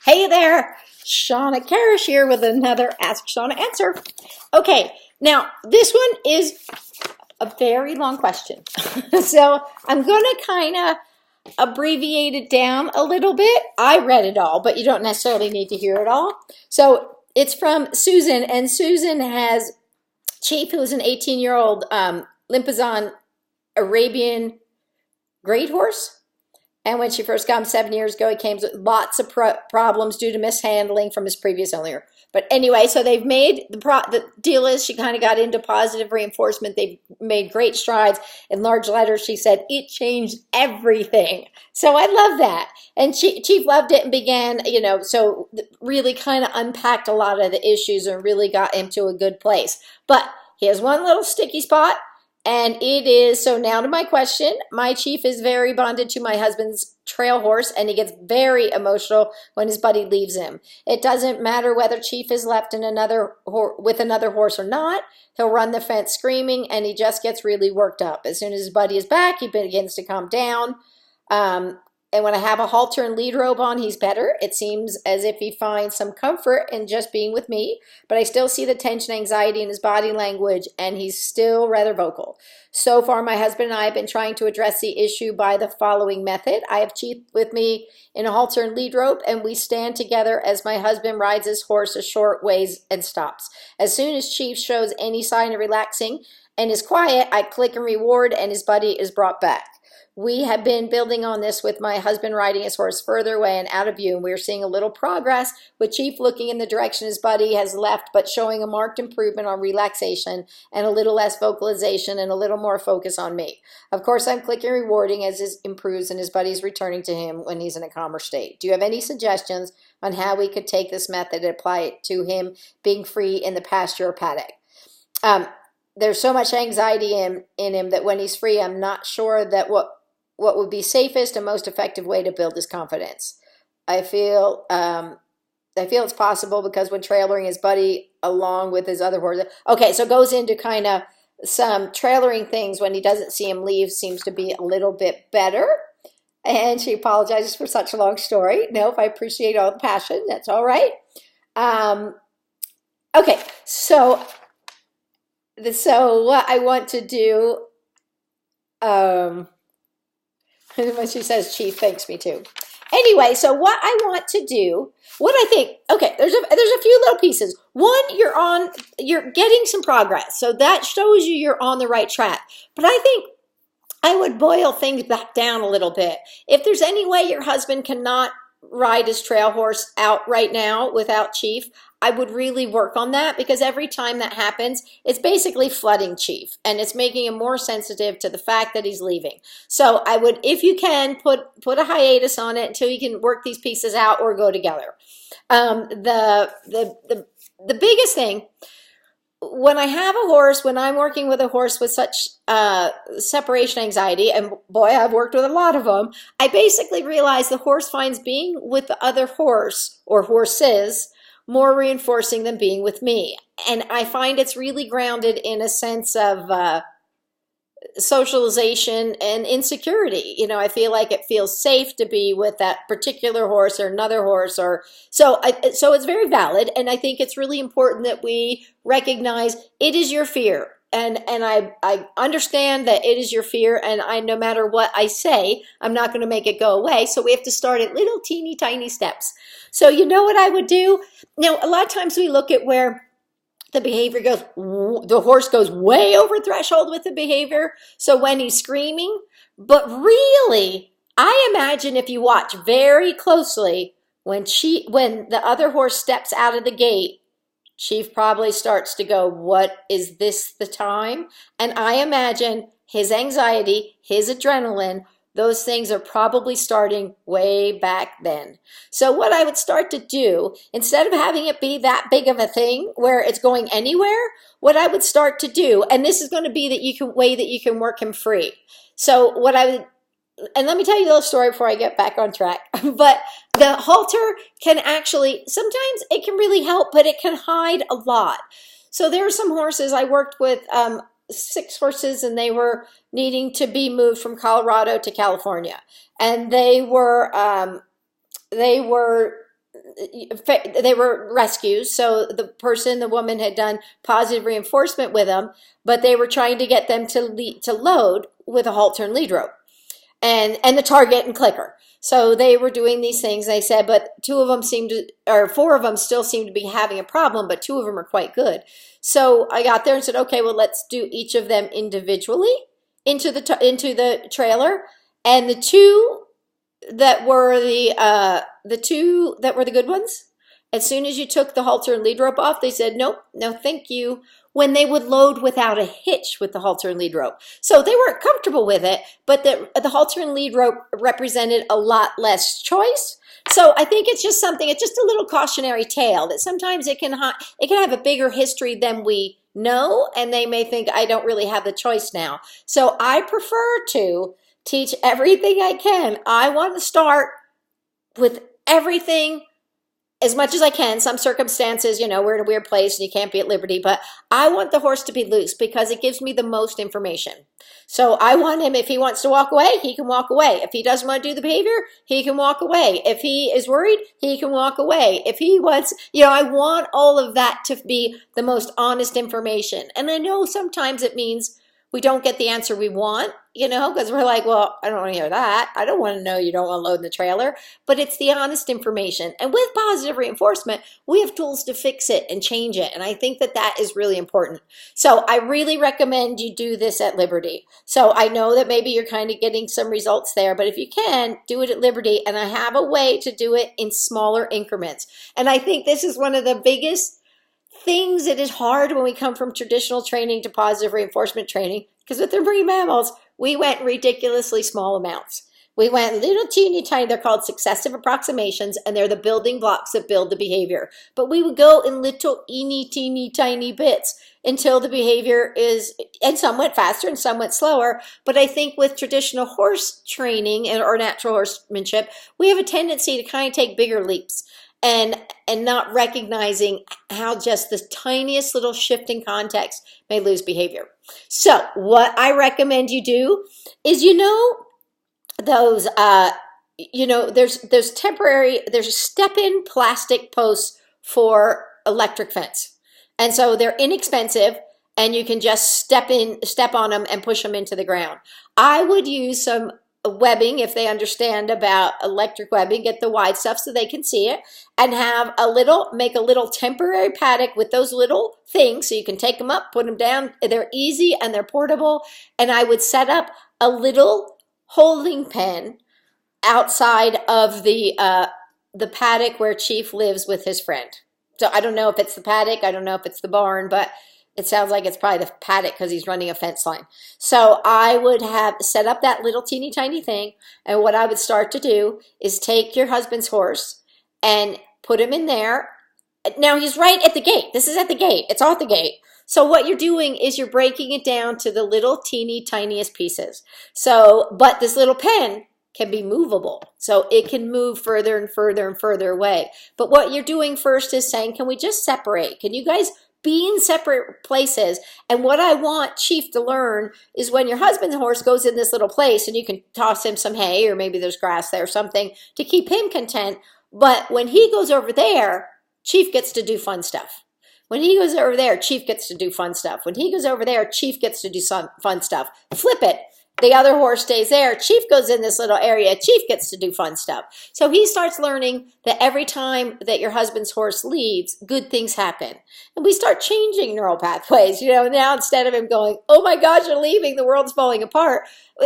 Hey there, Shawna Karrasch here with another Ask Shawna answer. Okay, now this one is a very long question. So I'm going to kind of abbreviate it down a little bit. I read it all, but you don't necessarily need to hear it all. So it's from Susan, and Susan has Chief, who is an 18-year-old Limpizan Arabian great horse. And when she first got him 7 years ago, he came with lots of problems due to mishandling from his previous owner. But anyway, so they've made, the deal is she kind of got into positive reinforcement. They've made great strides. In large letters, she said, it changed everything. So I love that. And Chief loved it and began, so really kind of unpacked a lot of the issues and really got him to a good place. But he has one little sticky spot. And it is, so now to my question, my Chief is very bonded to my husband's trail horse, and he gets very emotional when his buddy leaves him. It doesn't matter whether Chief is left in with another horse or not. He'll run the fence screaming, and he just gets really worked up. As soon as his buddy is back, he begins to calm down. And when I have a halter and lead robe on, he's better. It seems as if he finds some comfort in just being with me, but I still see the tension, anxiety in his body language, and he's still rather vocal. So far, my husband and I have been trying to address the issue by the following method. I have Chief with me in a halter and lead rope, and we stand together as my husband rides his horse a short ways and stops. As soon as Chief shows any sign of relaxing and is quiet, I click and reward, and his buddy is brought back. We have been building on this with my husband riding his horse further away and out of view, and we're seeing a little progress with Chief looking in the direction his buddy has left, but showing a marked improvement on relaxation and a little less vocalization and a little more focus on me. Of course, I'm clicking rewarding as it improves and his buddy's returning to him when he's in a calmer state. Do you have any suggestions on how we could take this method and apply it to him being free in the pasture or paddock? There's so much anxiety in him that when he's free, I'm not sure that what would be safest and most effective way to build his confidence. I feel it's possible because when trailering his buddy along with his other horse. Okay, so it goes into kind of some trailering things when he doesn't see him leave seems to be a little bit better. And she apologizes for such a long story. Nope, I appreciate all the passion. That's all right. Okay, so what I want to do, when she says Chief thanks me too. Anyway, so what I want to do, what I think, okay, there's a few little pieces. One, you're getting some progress. So that shows you're on the right track. But I think I would boil things back down a little bit. If there's any way your husband cannot ride his trail horse out right now without Chief, I would really work on that, because every time that happens, it's basically flooding Chief, and it's making him more sensitive to the fact that he's leaving. So I would, if you can, put a hiatus on it until you can work these pieces out or go together. The biggest thing, when I have a horse, when I'm working with a horse with such separation anxiety, and boy, I've worked with a lot of them, I basically realize the horse finds being with the other horse or horses more reinforcing than being with me. And I find it's really grounded in a sense of socialization and insecurity. I feel like it feels safe to be with that particular horse or another horse, so it's very valid. And I think it's really important that we recognize it is your fear. And I understand that it is your fear, and no matter what I say, I'm not going to make it go away. So we have to start at little teeny tiny steps. So you know what I would do? Now, a lot of times we look at where the behavior goes, the horse goes way over threshold with the behavior. So when he's screaming, but really, I imagine if you watch very closely, when the other horse steps out of the gate, Chief probably starts to go, what, is this the time? And I imagine his anxiety, his adrenaline, those things are probably starting way back then. So what I would start to do, instead of having it be that big of a thing where it's going anywhere, what I would start to do, and this is going to be way that you can work him free. So what I would, and let me tell you a little story before I get back on track, but the halter can actually, sometimes it can really help, but it can hide a lot. So there are some horses I worked with, 6 horses, and they were needing to be moved from Colorado to California. And they were they were rescues. So the woman had done positive reinforcement with them, but they were trying to get them to load with a halter and lead rope and the target and clicker. So they were doing these things. They said, but four of them still seemed to be having a problem, but two of them are quite good. So I got there and said, okay, well, let's do each of them individually into the trailer. And the two that were the good ones, as soon as you took the halter and lead rope off, they said, nope, no, thank you, when they would load without a hitch with the halter and lead rope. So they weren't comfortable with it, but the halter and lead rope represented a lot less choice. So I think it's just a little cautionary tale that sometimes it can have a bigger history than we know, and they may think, I don't really have the choice now. So I prefer to teach everything I can. I want to start with everything as much as I can. Some circumstances, we're in a weird place and you can't be at liberty, but I want the horse to be loose because it gives me the most information. So I want him, if he wants to walk away, he can walk away. If he doesn't want to do the behavior, he can walk away. If he is worried, he can walk away. If he wants, I want all of that to be the most honest information. And I know sometimes it means we don't get the answer we want, because we're like, well, I don't want to hear that. I don't want to know you don't want to load in the trailer. But it's the honest information. And with positive reinforcement, we have tools to fix it and change it. And I think that is really important. So I really recommend you do this at Liberty. So I know that maybe you're kind of getting some results there, but if you can, do it at Liberty. And I have a way to do it in smaller increments. And I think this is one of the biggest things that is hard when we come from traditional training to positive reinforcement training, because with the marine mammals, we went ridiculously small amounts. We went little teeny tiny, they're called successive approximations, and they're the building blocks that build the behavior. But we would go in little teeny tiny bits until the behavior and some went faster and some went slower. But I think with traditional horse training or natural horsemanship, we have a tendency to kind of take bigger leaps. And not recognizing how just the tiniest little shift in context may lose behavior. So what I recommend you do is, those, there's step-in plastic posts for electric fence. And so they're inexpensive and you can just step on them and push them into the ground. I would use some webbing, if they understand about electric webbing, get the wide stuff so they can see it, and make a little temporary paddock with those little things so you can take them up, put them down. They're easy and they're portable. And I would set up a little holding pen outside of the paddock where Chief lives with his friend. So I don't know if it's the paddock, I don't know if it's the barn, but it sounds like it's probably the paddock because he's running a fence line. So I would have set up that little teeny tiny thing. And what I would start to do is take your husband's horse and put him in there. Now he's right at the gate. This is at the gate. It's off the gate. So what you're doing is you're breaking it down to the little teeny tiniest pieces. But this little pen can be movable. So it can move further and further and further away. But what you're doing first is saying, can we just separate? Can you guys be in separate places? And what I want Chief to learn is when your husband's horse goes in this little place and you can toss him some hay or maybe there's grass there or something to keep him content. But when he goes over there, Chief gets to do fun stuff. When he goes over there, Chief gets to do fun stuff. When he goes over there, Chief gets to do some fun stuff. Flip it. The other horse stays there. Chief goes in this little area. Chief gets to do fun stuff. So he starts learning that every time that your husband's horse leaves, good things happen. And we start changing neural pathways. Now instead of him going, oh my gosh, you're leaving, the world's falling apart,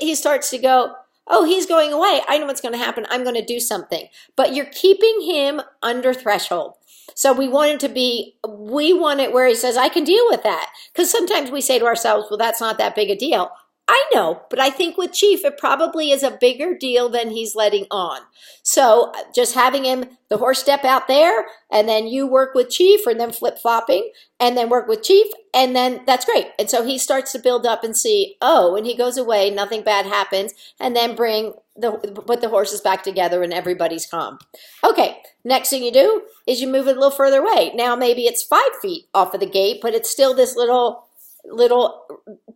he starts to go, oh, he's going away. I know what's going to happen. I'm going to do something. But you're keeping him under threshold. So we want it where he says, I can deal with that. Because sometimes we say to ourselves, well, that's not that big a deal. I know, but I think with Chief, it probably is a bigger deal than he's letting on. So just having the horse step out there, and then you work with Chief, and then flip-flopping, and then work with Chief, and then that's great. And so he starts to build up and see, oh, when he goes away, nothing bad happens, and then put the horses back together and everybody's calm. Okay, next thing you do is you move it a little further away. Now maybe it's 5 feet off of the gate, but it's still this little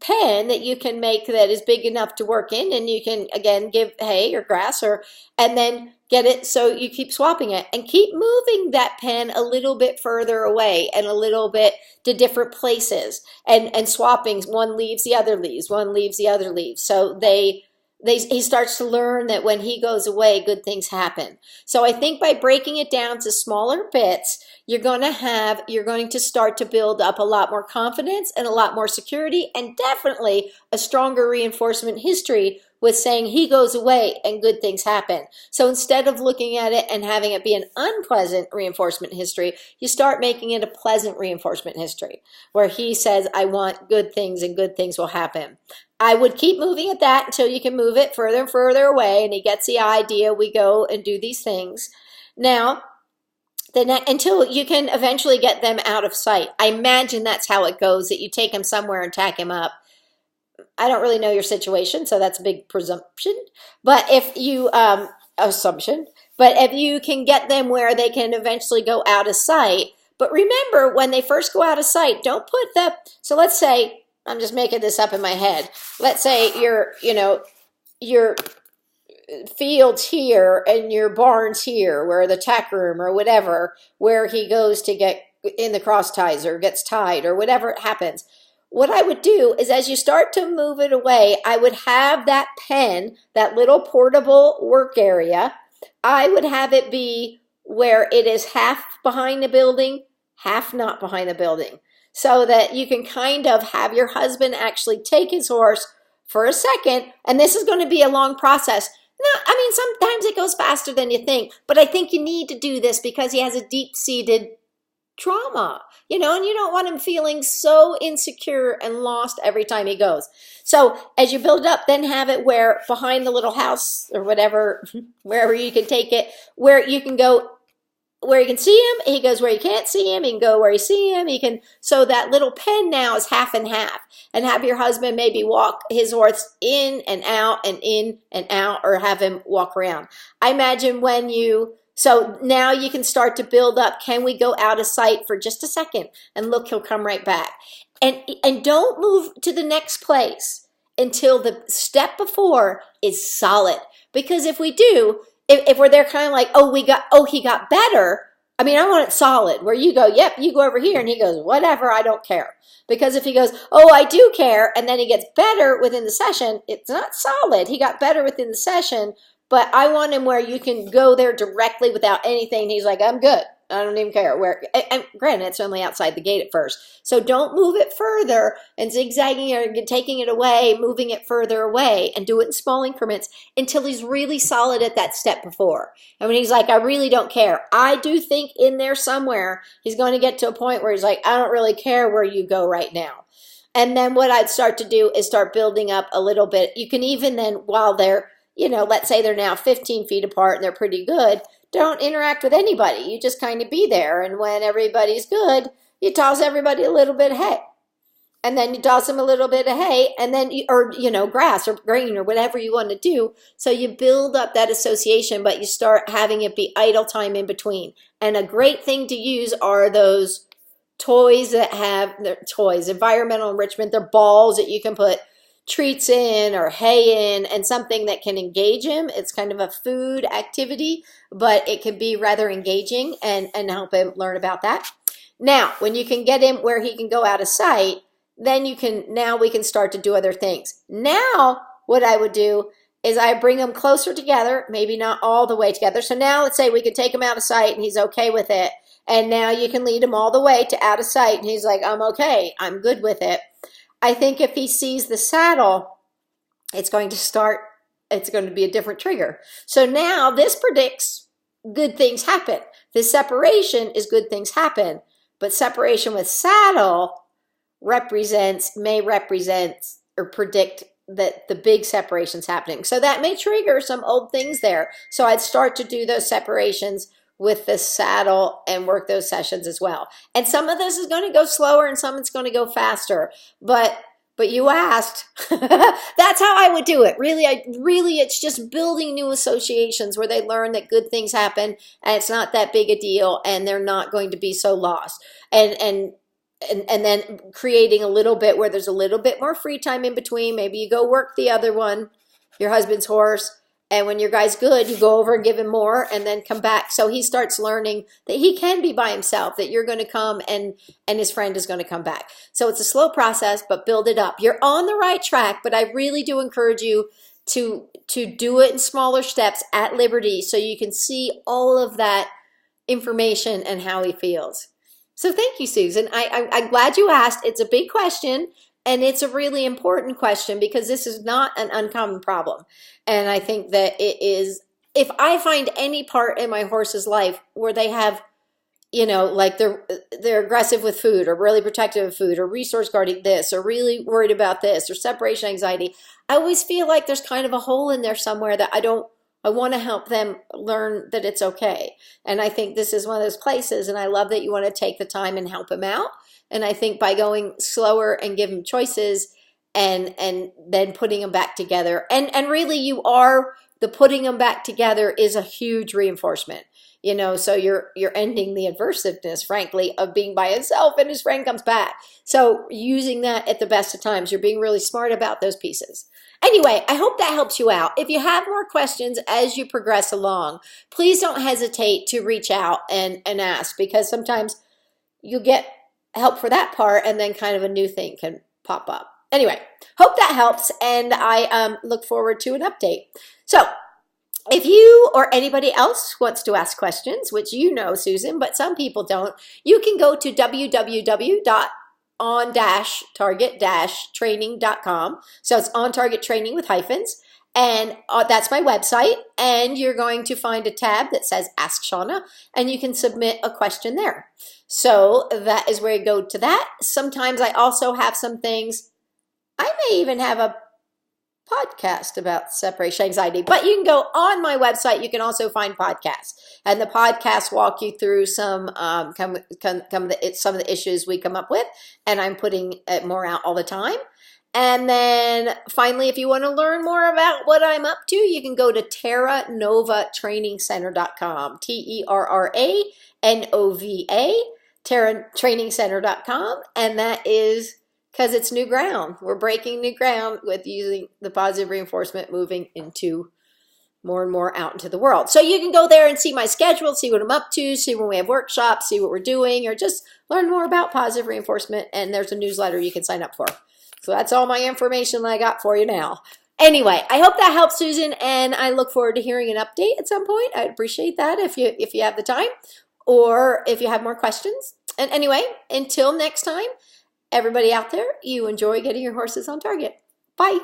pen that you can make that is big enough to work in, and you can again give hay or grass and then Get it? So you keep swapping it and keep moving that pen a little bit further away and a little bit to different places and swapping. One leaves, the other leaves, one leaves, the other leaves. So he starts to learn that when he goes away, good things happen. So I think by breaking it down to smaller bits, you're going to start to build up a lot more confidence and a lot more security, and definitely a stronger reinforcement history with saying he goes away and good things happen. So instead of looking at it and having it be an unpleasant reinforcement history, you start making it a pleasant reinforcement history where he says, I want good things and good things will happen. I would keep moving at that until you can move it further and further away and he gets the idea, we go and do these things. Now, until you can eventually get them out of sight. I imagine that's how it goes, that you take him somewhere and tack him up. I don't really know your situation, so that's a big presumption. But if you, but if you can get them where they can eventually go out of sight. But remember, when they first go out of sight, don't put so let's say, I'm just making this up in my head. Let's say your fields here and your barns here, where the tack room or whatever, where he goes to get in the cross ties or gets tied or whatever it happens. What I would do is as you start to move it away, I would have that pen, that little portable work area, I would have it be where it is half behind the building, half not behind the building. So that you can kind of have your husband actually take his horse for a second, and this is going to be a long process. No, I mean, sometimes it goes faster than you think, but I think you need to do this because he has a deep-seated trauma, and you don't want him feeling so insecure and lost every time he goes. So as you build it up, then have it where behind the little house or whatever, wherever you can take it, where you can go where you can see him, he goes where you can't see him, he can go where you see him, so that little pen now is half and half, and have your husband maybe walk his horse in and out, or have him walk around. I imagine so now you can start to build up, can we go out of sight for just a second, and look, he'll come right back. And don't move to the next place until the step before is solid, because if we do, if we're there kind of like, he got better. I mean, I want it solid where you go, yep, you go over here. And he goes, whatever, I don't care. Because if he goes, I do care. And then he gets better within the session, it's not solid. He got better within the session, but I want him where you can go there directly without anything. He's like, I'm good. I don't even care. And granted, it's only outside the gate at first. So don't move it further and zigzagging or taking it away, moving it further away, and do it in small increments until he's really solid at that step before. And when he's like, I really don't care, I do think in there somewhere he's going to get to a point where he's like, I don't really care where you go right now. And then what I'd start to do is start building up a little bit. You can even then, while they're, let's say they're now 15 feet apart and they're pretty good, don't interact with anybody. You just kind of be there. And when everybody's good, you toss everybody a little bit of hay. And then you toss them a little bit of hay, and then, grass or grain or whatever you want to do. So you build up that association, but you start having it be idle time in between. And a great thing to use are those toys that have, environmental enrichment. They're balls that you can put treats in or hay in, and something that can engage him. It's kind of a food activity, but it can be rather engaging and help him learn about that. Now, when you can get him where he can go out of sight, then we can start to do other things. Now, what I would do is I bring them closer together, maybe not all the way together. So now let's say we could take him out of sight and he's okay with it. And now you can lead him all the way to out of sight and he's like, I'm okay, I'm good with it. I think if he sees the saddle, it's going to be a different trigger. So now this predicts good things happen. This separation is good things happen. But separation with saddle may represent or predict that the big separation's happening. So that may trigger some old things there. So I'd start to do those separations with the saddle and work those sessions as well. And some of this is going to go slower and some it's going to go faster. But you asked. That's how I would do it. Really, it's just building new associations where they learn that good things happen and it's not that big a deal and they're not going to be so lost. And then creating a little bit where there's a little bit more free time in between. Maybe you go work the other one, your husband's horse, And when your guy's good, you go over and give him more and then come back. So he starts learning that he can be by himself, that you're going to come and his friend is going to come back. So it's a slow process, but build it up. You're on the right track, but I really do encourage you to do it in smaller steps at liberty so you can see all of that information and how he feels. So thank you, Susan. I'm glad you asked. It's a big question. And it's a really important question because this is not an uncommon problem. And I think that it is, if I find any part in my horse's life where they have, you know, like they're aggressive with food or really protective of food or resource guarding this or really worried about this or separation anxiety, I always feel like there's kind of a hole in there somewhere that I want to help them learn that it's okay. And I think this is one of those places, and I love that you want to take the time and help him out. And I think by going slower and give them choices and then putting them back together, and really you are, the putting them back together is a huge reinforcement. You know, so you're ending the aversiveness, frankly, of being by himself and his friend comes back. So using that at the best of times, you're being really smart about those pieces. Anyway, I hope that helps you out. If you have more questions as you progress along, please don't hesitate to reach out and ask, because sometimes you'll get help for that part and then kind of a new thing can pop up. Anyway, hope that helps, and I look forward to an update. So if you or anybody else wants to ask questions, which you know, Susan, but some people don't, you can go to www.on-target-training.com. So it's on target training with hyphens. And that's my website. And you're going to find a tab that says Ask Shawna, and you can submit a question there. So that is where you go to that. Sometimes I also have some things. I may even have a podcast about separation anxiety, but you can go on my website. You can also find podcasts, and the podcasts walk you through some some of the issues we come up with, and I'm putting it more out all the time. And then finally, if you want to learn more about what I'm up to, you can go to terranovatrainingcenter.com, TerraNova, terratrainingcenter.com, and that is because it's new ground. We're breaking new ground with using the positive reinforcement, moving into more and more out into the world. So you can go there and see my schedule, see what I'm up to, see when we have workshops, see what we're doing, or just learn more about positive reinforcement. And there's a newsletter you can sign up for. So that's all my information that I got for you now. Anyway, I hope that helps, Susan, and I look forward to hearing an update at some point. I'd appreciate that if you have the time, or if you have more questions. And anyway, until next time, everybody out there, you enjoy getting your horses on target. Bye.